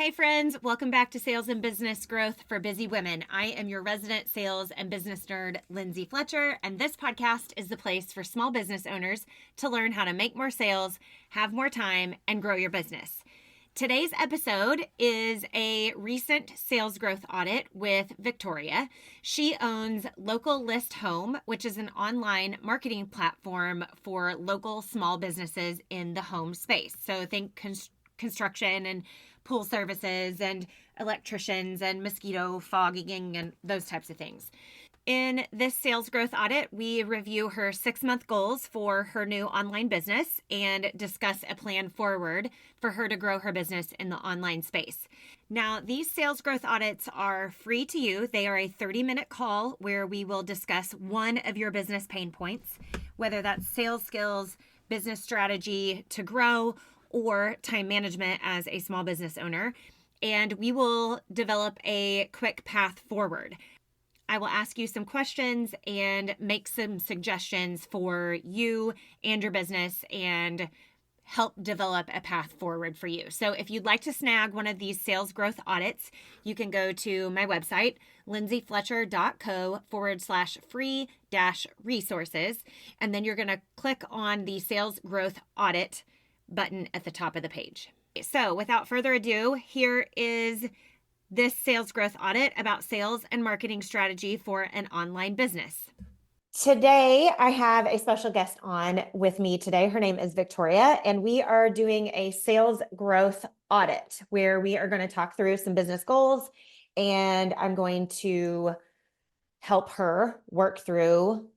Hey friends, welcome back to Sales and Business Growth for Busy Women. I am your resident sales and business nerd, Lindsay Fletcher, and this podcast is the place for small business owners to learn how to make more sales, have more time, and grow your business. Today's episode is a recent sales growth audit with Victoria. She owns Local List Home, which is an online marketing platform for local small businesses in the home space. So think construction and pool services and electricians and mosquito fogging and those types of things. In this sales growth audit, we review her 6-month goals for her new online business and discuss a plan forward for her to grow her business in the online space. Now, these sales growth audits are free to you. They are a 30-minute call where we will discuss one of your business pain points, whether that's sales skills, business strategy to grow, or time management as a small business owner, and we will develop a quick path forward. I will ask you some questions and make some suggestions for you and your business and help develop a path forward for you. So if you'd like to snag one of these sales growth audits, you can go to my website, lindsayfletcher.co/free-resources, and then you're going to click on the sales growth audit button at the top of the page. So without further ado, here is this sales growth audit about sales and marketing strategy for an online business. Today, I have a special guest on with me today. Her name is Victoria, and we are doing a sales growth audit where we are going to talk through some business goals, and I'm going to help her work through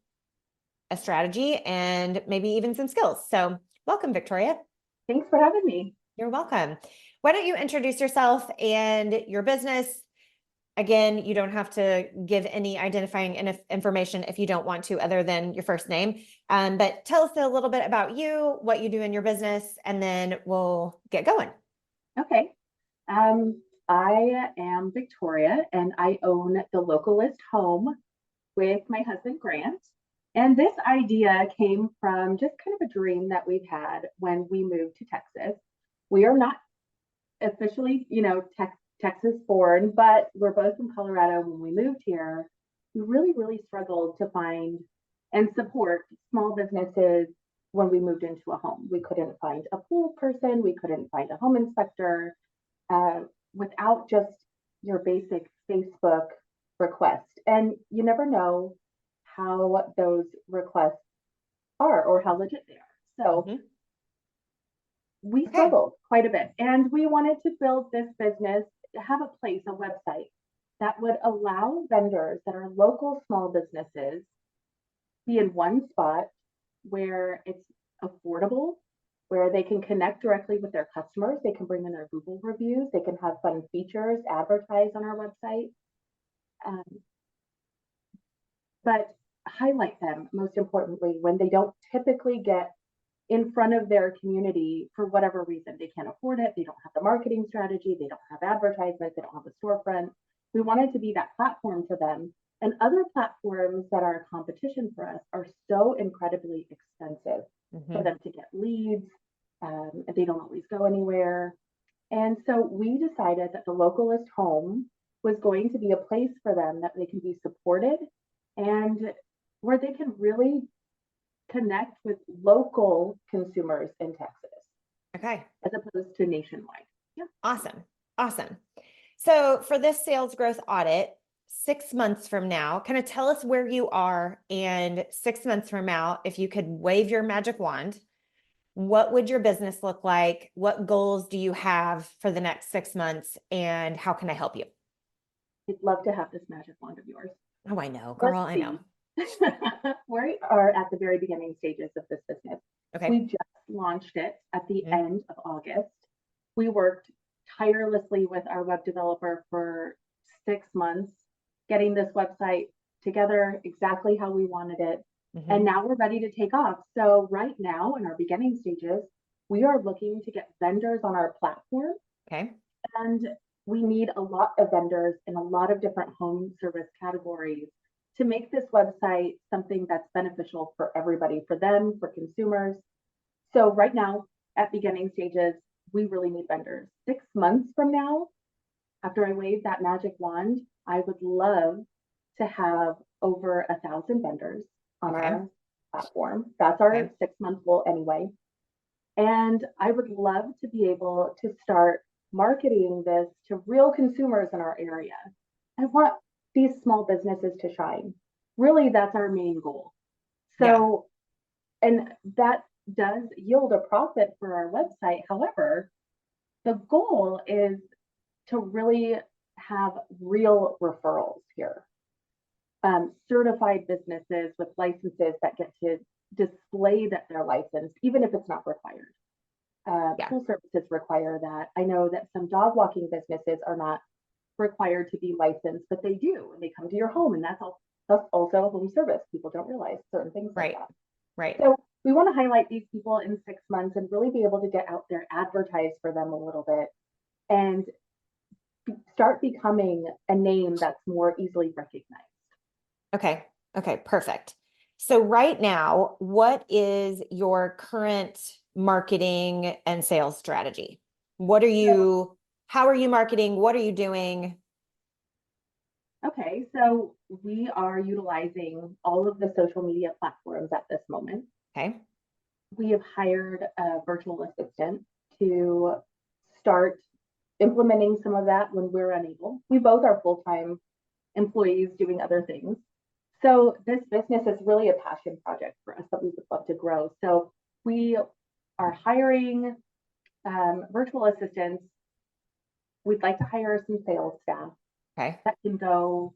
a strategy and maybe even some skills. So welcome, Victoria. Thanks for having me. You're welcome. Why don't you introduce yourself and your business? Again, you don't have to give any identifying information if you don't want to, other than your first name. But tell us a little bit about you, what you do in your business, and then we'll get going. Okay. I am Victoria, and I own the Local List Home with my husband, Grant. And this idea came from just kind of a dream that we've had when we moved to Texas. We are not officially, Texas born, but we're both from Colorado. When we moved here, we really struggled to find and support small businesses when we moved into a home. We couldn't find a pool person. We couldn't find a home inspector without just your basic Facebook request. And you never know how those requests are or how legit they are. So we struggled quite a bit, and we wanted to build this business, have a place, a website that would allow vendors that are local small businesses be in one spot where it's affordable, where they can connect directly with their customers. They can bring in their Google reviews. They can have fun features, advertise on our website. But highlight them, most importantly, when they don't typically get in front of their community for whatever reason. They can't afford it. They don't have the marketing strategy. They don't have advertisements. They don't have a storefront. We wanted to be that platform for them. And other platforms that are a competition for us are so incredibly expensive for them to get leads. They don't always go anywhere. And so we decided that the Local List Home was going to be a place for them that they can be supported and where they can really connect with local consumers in Texas. Okay. As opposed to nationwide. Yeah. Awesome. So for this sales growth audit, 6 months from now, kind of tell us where you are, and 6 months from now, if you could wave your magic wand, what would your business look like? What goals do you have for the next 6 months, and how can I help you? I'd love to have this magic wand of yours. Oh, I know, girl. I know. We are at the very beginning stages of this business. Okay. We just launched it at the end of August. We worked tirelessly with our web developer for 6 months, getting this website together exactly how we wanted it. And now we're ready to take off. So right now in our beginning stages, we are looking to get vendors on our platform. Okay. And we need a lot of vendors in a lot of different home service categories to make this website something that's beneficial for everybody, for them, for consumers. So right now at beginning stages, we really need vendors. 6 months from now, after I wave that magic wand, I would love to have over 1,000 vendors on Okay. our platform. That's our Okay. 6-month goal anyway. And I would love to be able to start marketing this to real consumers in our area. I want these small businesses to shine. Really, that's our main goal. Yeah. So, and that does yield a profit for our website. However, the goal is to really have real referrals here. Certified businesses with licenses that get to display that they're licensed, even if it's not required. Yeah. Pool services require that. I know that some dog walking businesses are not required to be licensed, but they do, and they come to your home, and that's also a home service. People don't realize certain things like Right. that. Right. So we want to highlight these people in 6 months and really be able to get out there, advertise for them a little bit, and start becoming a name that's more easily recognized. Okay. Okay. Perfect. So right now, what is your current marketing and sales strategy? How are you marketing? What are you doing? Okay, so we are utilizing all of the social media platforms at this moment. Okay. We have hired a virtual assistant to start implementing some of that when we're unable. We both are full-time employees doing other things. So this business is really a passion project for us that we would love to grow. So we are hiring virtual assistants. We'd like to hire some sales staff Okay. that can go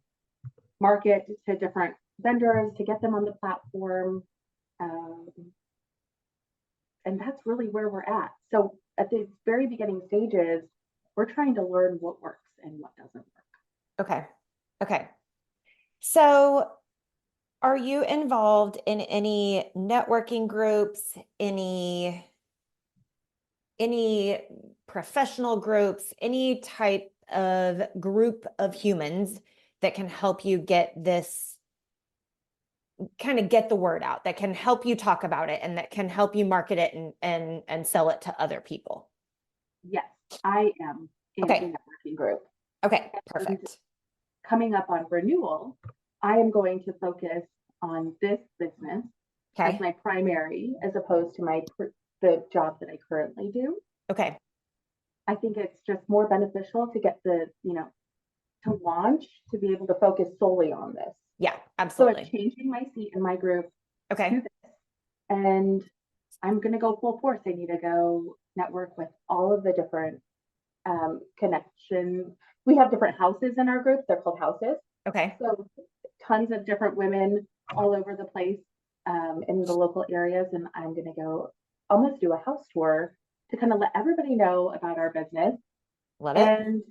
market to different vendors to get them on the platform. And that's really where we're at. So at the very beginning stages, we're trying to learn what works and what doesn't work. Okay. Okay. So are you involved in any networking groups, any professional groups, any type of group of humans that can help you get this, kind of get the word out, that can help you talk about it and that can help you market it and sell it to other people? Yes, I am in a Okay. networking group. Okay. And Perfect. coming up on renewal, I am going to focus on this business as Okay. my primary, as opposed to the job that I currently do. Okay. I think it's just more beneficial to get to launch, to be able to focus solely on this. Yeah, So absolutely. I'm changing my seat in my group to Okay. this, and I'm going to go full force. I need to go network with all of the different connections. We have different houses in our group. They're called houses. Okay. So tons of different women all over the place in the local areas. And I'm going to go almost do a house tour to kind of let everybody know about our business. Love it. And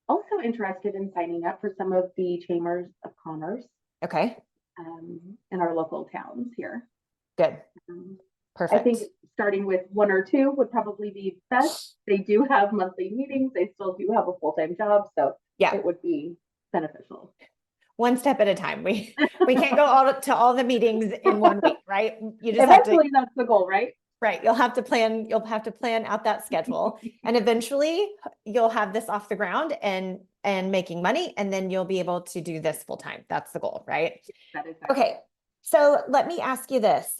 also interested in signing up for some of the chambers of commerce Okay. in our local towns here. Good. I think Perfect. starting with 1 or 2 would probably be best. They do have monthly meetings. They still do have a full-time job, so Yeah. it would be beneficial. One step at a time. We can't go to all the meetings in 1 week, right? You just Eventually, that's the goal, right? right. You'll have to plan out that schedule, and eventually you'll have this off the ground and making money, and then you'll be able to do this full time. That's the goal, right? That is Okay. So let me ask you this.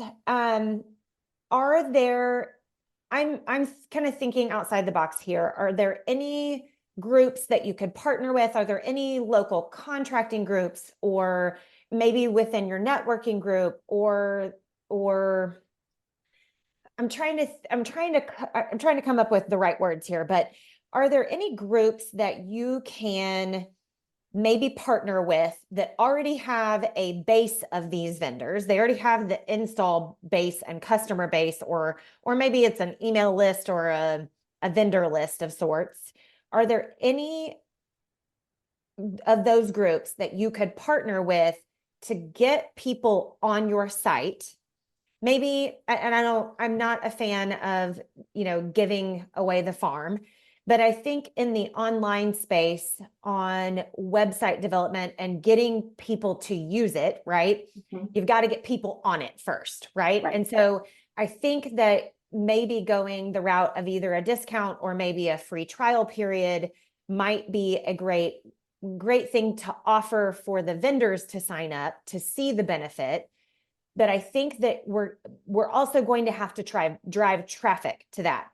Are there, I'm kind of thinking outside the box here. Are there any groups that you could partner with? Are there any local contracting groups, or maybe within your networking group, or I'm trying to come up with the right words here, but are there any groups that you can maybe partner with that already have a base of these vendors? They already have the install base and customer base, or maybe it's an email list or a vendor list of sorts. Are there any of those groups that you could partner with to get people on your site? Maybe, and I'm not a fan of, giving away the farm, but I think in the online space, on website development and getting people to use it, right? Mm-hmm. You've got to get people on it first, right? Right. And so I think that maybe going the route of either a discount or maybe a free trial period might be a great thing to offer for the vendors to sign up to see the benefit. But I think that we're also going to have to drive traffic to that.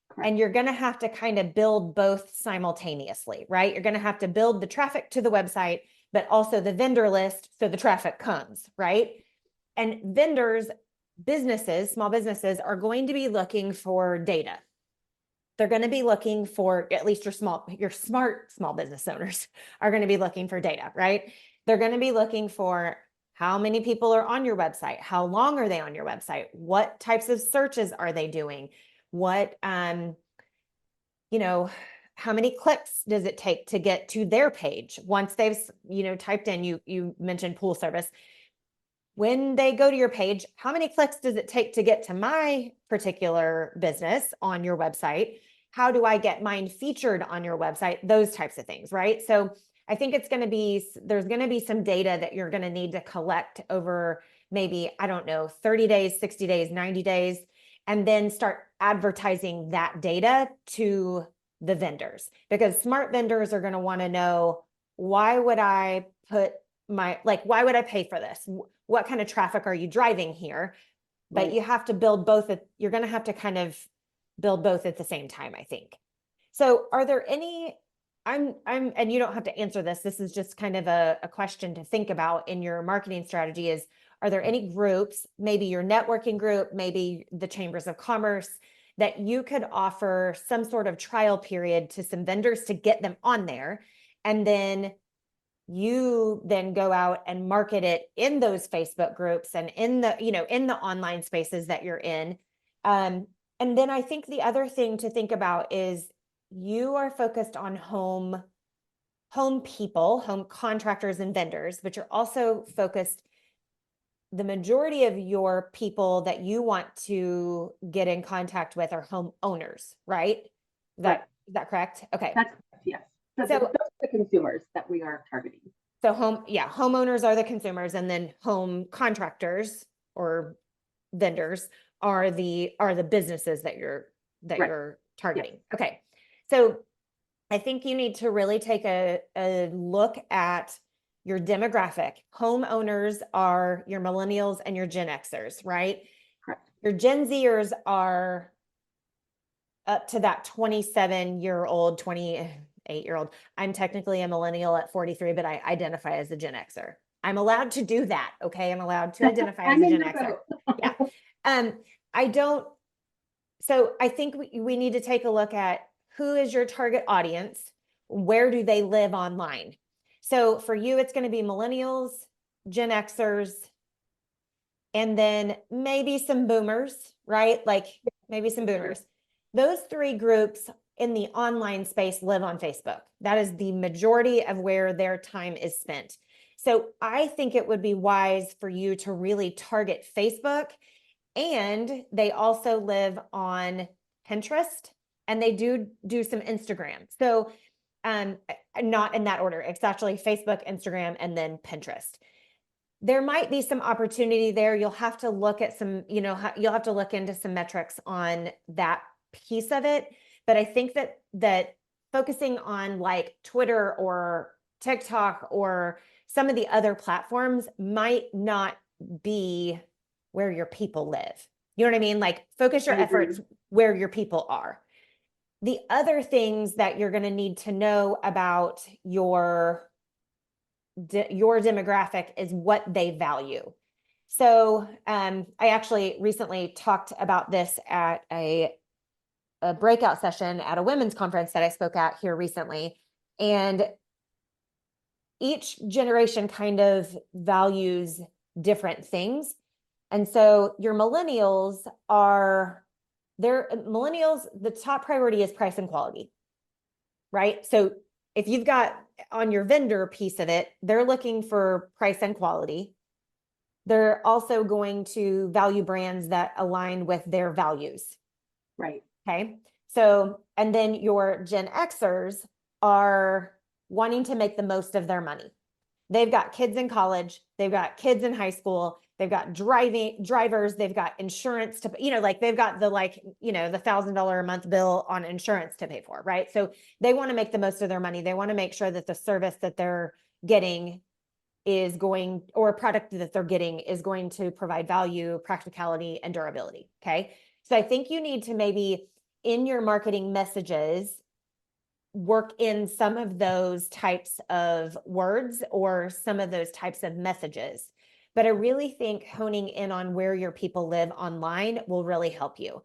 Correct. And you're going to have to kind of build both simultaneously, right? You're going to have to build the traffic to the website, but also the vendor list so the traffic comes, right? And vendors, businesses, small businesses are going to be looking for data. They're going to be looking for, at least your smart small business owners are going to be looking for data, right? They're going to be looking for how many people are on your website? How long are they on your website? What types of searches are they doing? What, how many clicks does it take to get to their page? Once they've, typed in, you mentioned pool service. When they go to your page, how many clicks does it take to get to my particular business on your website? How do I get mine featured on your website? Those types of things, right? So I think there's going to be some data that you're going to need to collect over maybe, 30 days, 60 days, 90 days, and then start advertising that data to the vendors, because smart vendors are going to want to know, why would I pay for this? What kind of traffic are you driving here? But Right. you have to build both. You're going to have to kind of build both at the same time, I think. So are there any, and you don't have to answer this. This is just kind of a question to think about in your marketing strategy is, are there any groups, maybe your networking group, maybe the chambers of commerce, that you could offer some sort of trial period to some vendors to get them on there? And then you then go out and market it in those Facebook groups and in the, in the online spaces that you're in. And then I think the other thing to think about is you are focused on home people, home contractors and vendors, but you're also focused, the majority of your people that you want to get in contact with are homeowners, right? Right. Is that correct? Okay. That's yes. So those are the consumers that we are targeting. So homeowners are the consumers, and then home contractors or vendors are the businesses that you're targeting. Yes. Okay. So I think you need to really take a look at your demographic. Homeowners are your millennials and your Gen Xers, right? Correct. Your Gen Zers are up to that 27-year-old, 28-year-old. I'm technically a millennial at 43, but I identify as a Gen Xer. I'm allowed to do that. Okay. I'm allowed to identify as a Gen Xer. Yeah. So I think we need to take a look at who is your target audience? Where do they live online? So for you, it's going to be millennials, Gen Xers, and then maybe some boomers, right? Like maybe some boomers. Those three groups in the online space live on Facebook. That is the majority of where their time is spent. So I think it would be wise for you to really target Facebook, and they also live on Pinterest, and they do some Instagram. So not in that order. It's actually Facebook, Instagram, and then Pinterest. There might be some opportunity there. You'll have to look at some, you'll have to look into some metrics on that piece of it. But I think that focusing on like Twitter or TikTok or some of the other platforms might not be where your people live. You know what I mean? Like focus your efforts where your people are. The other things that you're going to need to know about your demographic is what they value. So I actually recently talked about this at a breakout session at a women's conference that I spoke at here recently. And each generation kind of values different things. And so your millennials the top priority is price and quality, right? So if you've got on your vendor piece of it, they're looking for price and quality. They're also going to value brands that align with their values. Right. Okay. So, and then your Gen Xers are wanting to make the most of their money. They've got kids in college. They've got kids in high school. they've got drivers, they've got insurance to, like they've got the the $1,000 a month bill on insurance to pay for, right? So they want to make the most of their money. They want to make sure that the service that they're getting is going, or a product that they're getting is going to provide value, practicality, and durability. Okay. So I think you need to maybe in your marketing messages work in some of those types of words or some of those types of messages. But I really think honing in on where your people live online will really help you.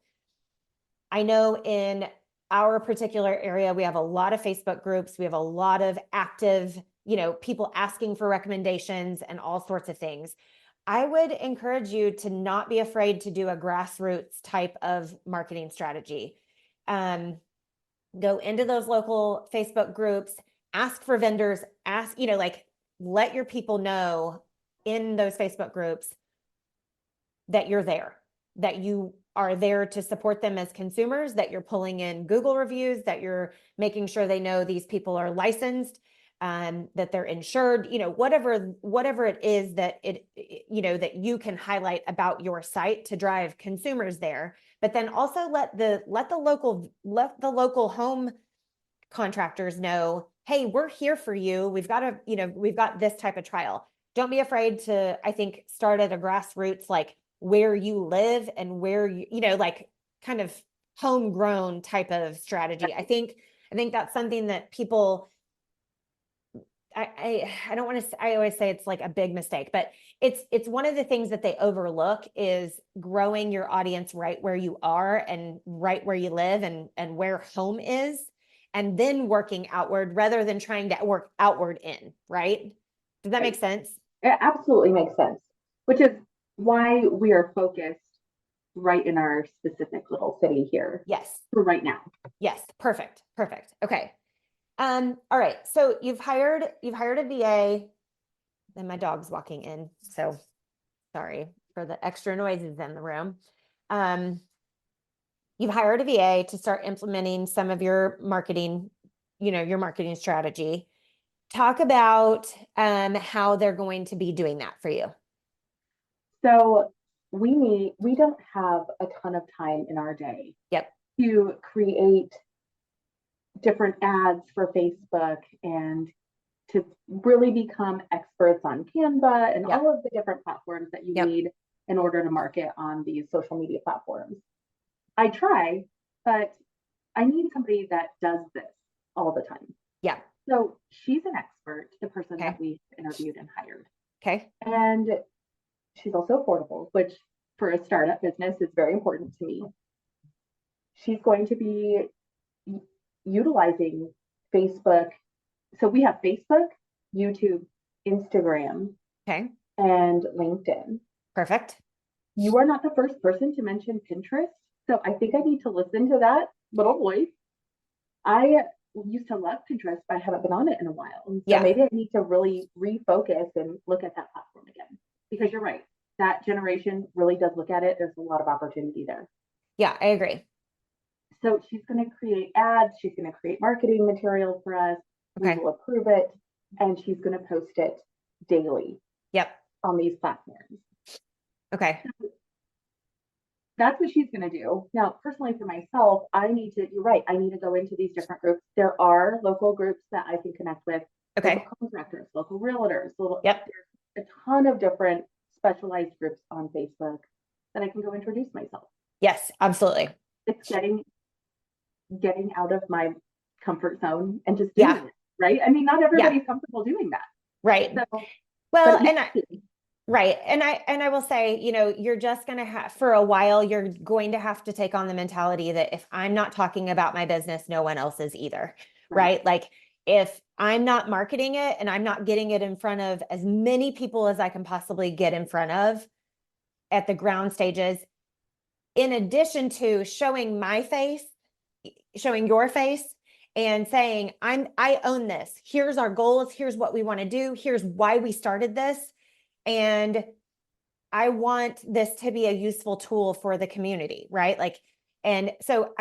I know in our particular area, we have a lot of Facebook groups. We have a lot of active, people asking for recommendations and all sorts of things. I would encourage you to not be afraid to do a grassroots type of marketing strategy. Go into those local Facebook groups, ask for vendors, let your people know in those Facebook groups that you're there, that you are there to support them as consumers, that you're pulling in Google reviews, that you're making sure they know these people are licensed, that they're insured, whatever it is that that you can highlight about your site to drive consumers there. But then also let the local home contractors know, hey, we're here for you. We've got this type of trial. Don't be afraid to, I think, start at a grassroots, like where you live and where kind of homegrown type of strategy. I think that's something that people, I don't want to, I always say it's like a big mistake, but it's one of the things that they overlook is growing your audience right where you are and right where you live and where home is, and then working outward rather than trying to work outward in, right? Does that make sense? It absolutely makes sense, which is why we are focused right in our specific little city here. Yes. For right now. Yes. Perfect. Okay. All right. So you've hired a VA. Then my dog's walking in. So sorry for the extra noises in the room. You've hired a VA to start implementing some of your marketing, your marketing strategy. Talk about how they're going to be doing that for you. So we don't have a ton of time in our day. Yep. To create different ads for Facebook and to really become experts on Canva and all of the different platforms that you need in order to market on these social media platforms. I try, but I need somebody that does this all the time. Yeah. So she's an expert, the person that we interviewed and hired. Okay. And she's also affordable, which for a startup business is very important to me. She's going to be utilizing Facebook. So we have Facebook, YouTube, Instagram, and LinkedIn. Perfect. You are not the first person to mention Pinterest. So I think I need to listen to that little voice. I used to love Pinterest, but I haven't been on it in a while. So maybe I need to really refocus and look at that platform again. Because you're right. That generation really does look at it. There's a lot of opportunity there. Yeah, I agree. So she's going to create ads. She's going to create marketing material for us. We will approve it. And she's going to post it daily. Yep. On these platforms. Okay. So that's what she's going to do. Now, personally for myself, you're right. I need to go into these different groups. There are local groups that I can connect with. Okay. Local contractors, local realtors. There's a ton of different specialized groups on Facebook that I can go introduce myself. Yes, absolutely. It's getting out of my comfort zone and just doing it, right? I mean, not everybody's comfortable doing that. Right. So, well, and I will say, you're just going to have, for a while, you're going to have to take on the mentality that if I'm not talking about my business, no one else is either. Right? Like if I'm not marketing it and I'm not getting it in front of as many people as I can possibly get in front of at the ground stages, in addition to showing my face, showing your face and saying, I own this. Here's our goals. Here's what we want to do. Here's why we started this. And I want this to be a useful tool for the community, right? And so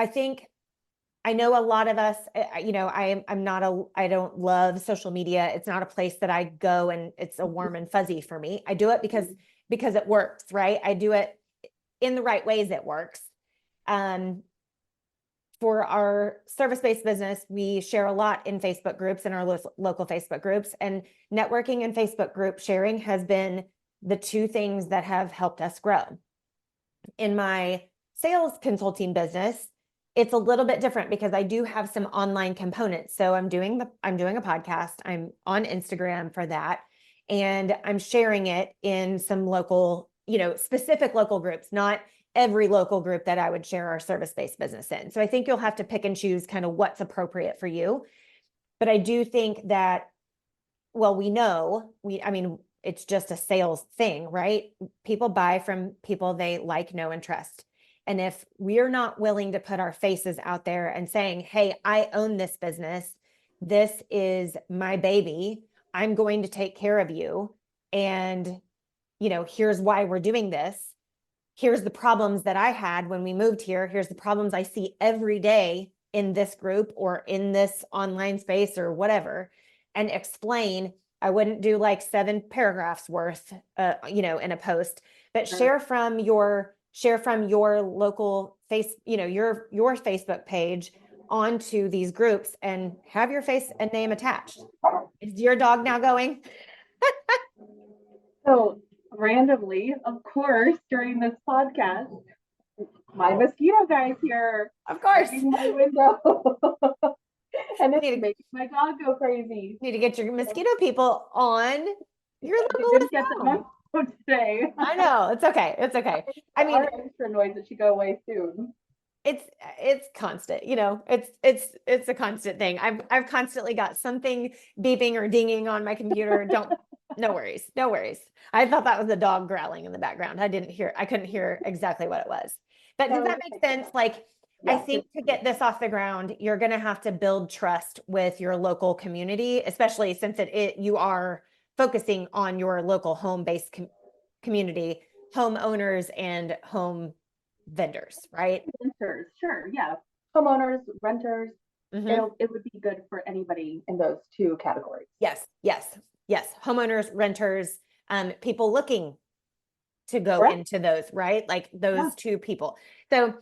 I know a lot of us, I don't love social media. It's not a place that I go and it's a warm and fuzzy for me. I do it because because it works, right? I do it in the right ways. It works. For our service-based business, we share a lot in Facebook groups, in our local Facebook groups, and networking and Facebook group sharing has been the two things that have helped us grow. In my sales consulting business, it's a little bit different because I do have some online components. So I'm doing a podcast. I'm on Instagram for that, and I'm sharing it in some local, specific local groups, not every local group that I would share our service-based business in. So I think you'll have to pick and choose kind of what's appropriate for you. But I do think that, well, it's just a sales thing, right? People buy from people they like, know, and trust. And if we're not willing to put our faces out there and saying, hey, I own this business, this is my baby, I'm going to take care of you. And, here's why we're doing this. Here's the problems that I had when we moved here. Here's the problems I see every day in this group or in this online space or whatever, and explain. I wouldn't do like 7 paragraphs worth, in a post, but share from your local your Facebook page onto these groups and have your face and name attached. Is your dog now going? So randomly, of course, during this podcast, my mosquito guy's here. Of course. My window. And it's making my dog go crazy. Need to get your mosquito people on your local list today. I know. It's okay. It's okay. I mean, our extra noise that should go away soon. It's constant, it's a constant thing. I've constantly got something beeping or dinging on my computer. No worries. I thought that was the dog growling in the background. I couldn't hear exactly what it was. But does that make sense? Like, yeah. I think to get this off the ground, you're going to have to build trust with your local community, especially since you are focusing on your local home-based community, homeowners and home vendors, right? Renters, sure, yeah. Homeowners, renters. Mm-hmm. It would be good for anybody in those two categories. Yes. Homeowners, renters, people looking to go into those, right? Like those two people. So,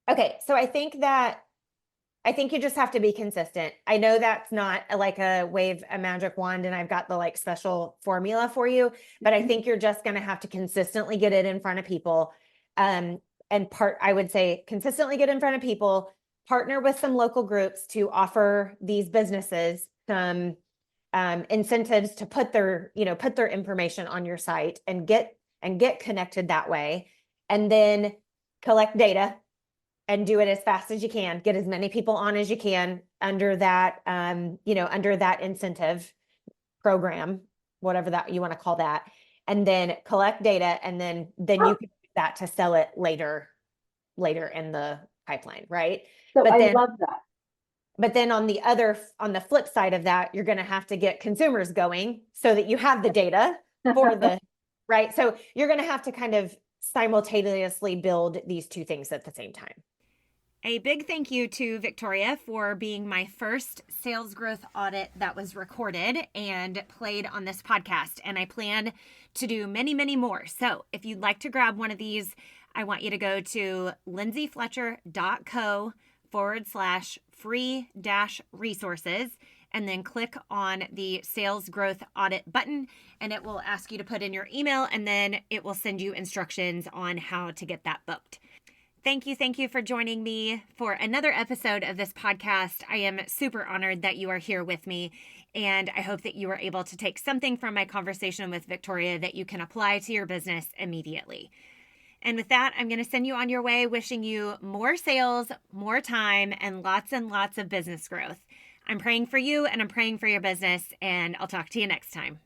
okay. So I think you just have to be consistent. I know that's not like a wave a magic wand and I've got the like special formula for you, but I think you're just going to have to consistently get it in front of people. I would say consistently get in front of people, partner with some local groups to offer these businesses some incentives to put their information on your site and get connected that way, and then collect data and do it as fast as you can. Get as many people on as you can under that incentive program, whatever that you want to call that, and then collect data, and then you can use that to sell it later in the pipeline, right? So I love that. But then on the flip side of that, you're going to have to get consumers going so that you have the data for right. So you're going to have to kind of simultaneously build these two things at the same time. A big thank you to Victoria for being my first sales growth audit that was recorded and played on this podcast. And I plan to do many, many more. So if you'd like to grab one of these, I want you to go to lindsayfletcher.co/free-resources and then click on the Sales Growth Audit button, and it will ask you to put in your email, and then it will send you instructions on how to get that booked. Thank you for joining me for another episode of this podcast. I am super honored that you are here with me, and I hope that you are able to take something from my conversation with Victoria that you can apply to your business immediately. And with that, I'm going to send you on your way, wishing you more sales, more time, and lots of business growth. I'm praying for you and I'm praying for your business, and I'll talk to you next time.